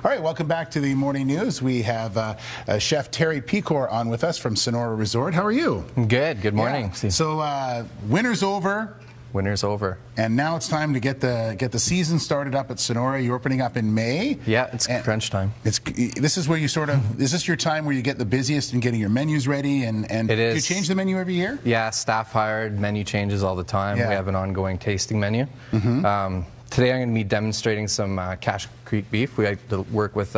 All right, welcome back to the Morning News. We have Chef Terry Pecor on with us from Sonora Resort. How are you? Good. Good morning. Yeah. So winter's over. Winter's over. And now it's time to get the season started up at Sonora. You're opening up in May. Yeah, it's crunch time. This is where you sort of, is this your time where you get the busiest in getting your menus ready? And it is. Do you change the menu every year? Yeah, staff hired, menu changes all the time. Yeah. We have an ongoing tasting menu. Today I'm going to be demonstrating some Cache Creek beef. We like to work with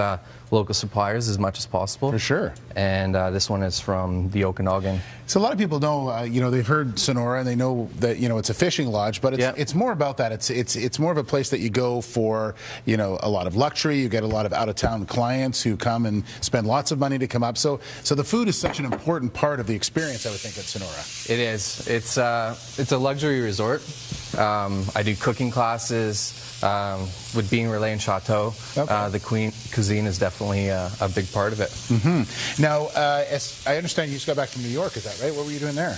local suppliers as much as possible. For sure. And this one is from the Okanagan. So a lot of people know, they've heard Sonora and they know that, it's a fishing lodge, but it's more about that. It's more of a place that you go for, a lot of luxury. You get a lot of out-of-town clients who come and spend lots of money to come up. So the food is such an important part of the experience, I would think, at Sonora. It is. It's a luxury resort. I do cooking classes. With being Relais and Chateau, the cuisine is definitely a big part of it. Now, as I understand, you just got back from New York, is that right? What were you doing there?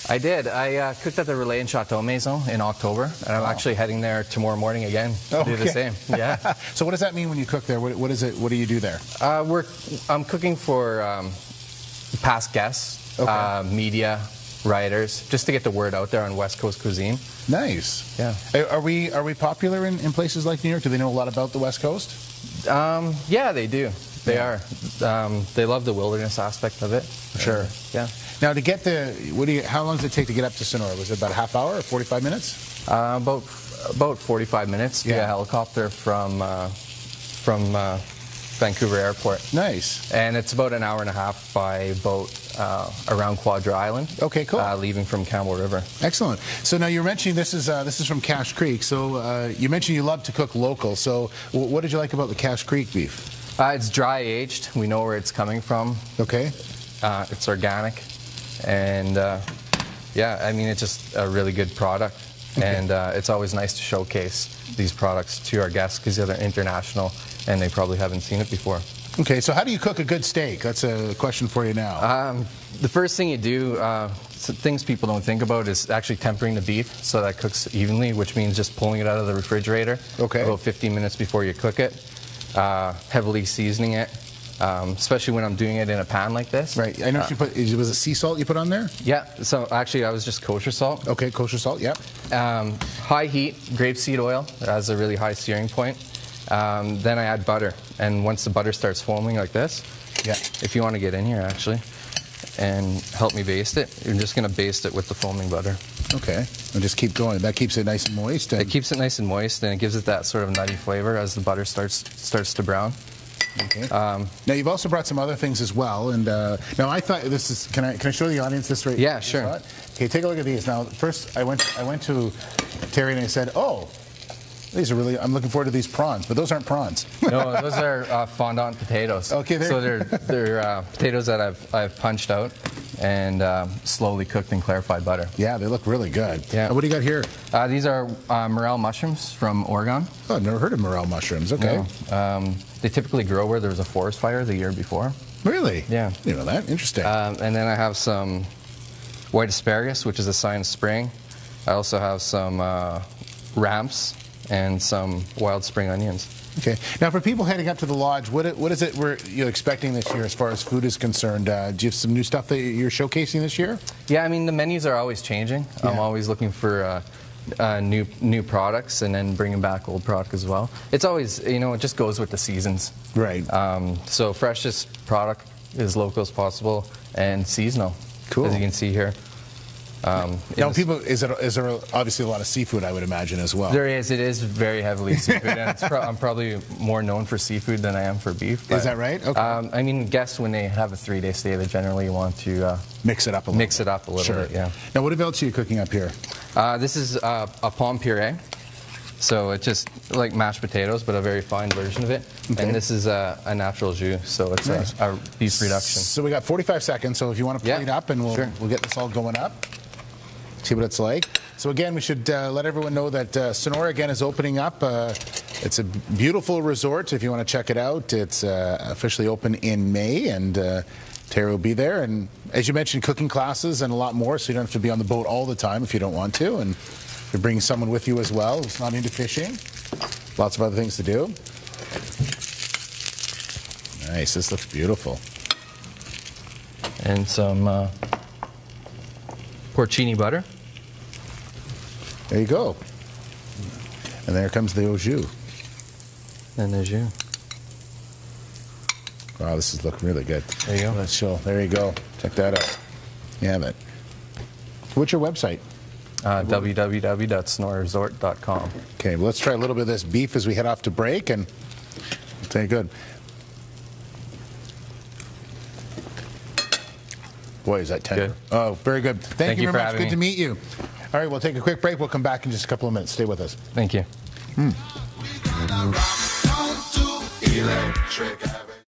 I did. I cooked at the Relais and Chateau Maison in October, and I'm actually heading there tomorrow morning again to do the same. Yeah. So what does that mean when you cook there? What is it? What do you do there? I'm cooking for past guests, media, writers, just to get the word out there on West Coast cuisine. Nice. Yeah. Are we popular in places like New York? Do they know a lot about the West Coast? Yeah, they do. They are. They love the wilderness aspect of it. For sure. Yeah. Now to get how long does it take to get up to Sonora? Was it about a half hour or 45 minutes? About 45 minutes via helicopter from Vancouver Airport. Nice. And it's about an hour and a half by boat around Quadra Island. Okay, cool. Leaving from Campbell River. Excellent. So now you're mentioning this is from Cache Creek. So you mentioned you love to cook local. So what did you like about the Cache Creek beef? It's dry aged. We know where it's coming from. Okay. It's organic, and I mean, it's just a really good product. Okay. And it's always nice to showcase these products to our guests because they're international and they probably haven't seen it before. Okay, so how do you cook a good steak? That's a question for you now. The first thing you do, things people don't think about, is actually tempering the beef so that it cooks evenly, which means just pulling it out of the refrigerator about 15 minutes before you cook it, heavily seasoning it, especially when I'm doing it in a pan like this. Right. I know you put, was it sea salt you put on there? Yeah, so actually I was just kosher salt. Okay, kosher salt, yeah. High heat, grapeseed oil. It has a really high searing point. Then I add butter, and once the butter starts foaming like this, if you want to get in here actually and help me baste it, you're just going to baste it with the foaming butter. Okay, and just keep going. That keeps it nice and moist. It keeps it nice and moist, and it gives it that sort of nutty flavor as the butter starts to brown. Okay. Now you've also brought some other things as well, and now I thought this is. Can I show the audience this right? Yeah, sure. Okay, take a look at these. Now, first I went to Terry and I said, "Oh, these are really. I'm looking forward to these prawns, but those aren't prawns." No, those are fondant potatoes. Okay, so they're potatoes that I've punched out and slowly cooked in clarified butter. Yeah, they look really good. Yeah. What do you got here? These are morel mushrooms from Oregon. Oh, I've never heard of morel mushrooms. Okay. No. They typically grow where there was a forest fire the year before. Really? Yeah. You know that? Interesting. And then I have some white asparagus, which is a sign of spring. I also have some ramps and some wild spring onions. Okay. Now, for people heading up to the lodge, what is it you're expecting this year as far as food is concerned? Do you have some new stuff that you're showcasing this year? Yeah, I mean, the menus are always changing. Yeah. I'm always looking for new products and then bringing back old product as well. It's always, it just goes with the seasons. Right. So freshest product as local as possible and seasonal. Cool. As you can see here. Now, is there obviously a lot of seafood, I would imagine, as well? There is. It is very heavily seafood, and I'm probably more known for seafood than I am for beef. Is that right? Okay. I mean, guests, when they have a 3-day stay, they generally want to mix it up a little bit. Yeah. Now, what else are you cooking up here? This is a palm puree. So it's just like mashed potatoes, but a very fine version of it. Okay. And this is a natural jus, so it's a beef reduction. So we got 45 seconds, so if you want to plate up, and we'll get this all going up. See what it's like. So again, we should let everyone know that Sonora again is opening up. It's a beautiful resort. If you want to check it out, it's officially open in May, and Terry will be there. And as you mentioned, cooking classes and a lot more, so you don't have to be on the boat all the time if you don't want to. And you're bringing someone with you as well who's not into fishing. Lots of other things to do. Nice. This looks beautiful. And some porcini butter. There you go. And there comes the au jus. And there's you. Wow, this is looking really good. There you go. Let's show. There you go. Check that out. You have it. What's your website? www.sonoraresort.com. Okay, well, let's try a little bit of this beef as we head off to break, and it's very good. Boy, is that tender. Good. Oh, very good. Thank you very much. Good to meet you. All right, we'll take a quick break. We'll come back in just a couple of minutes. Stay with us. Thank you.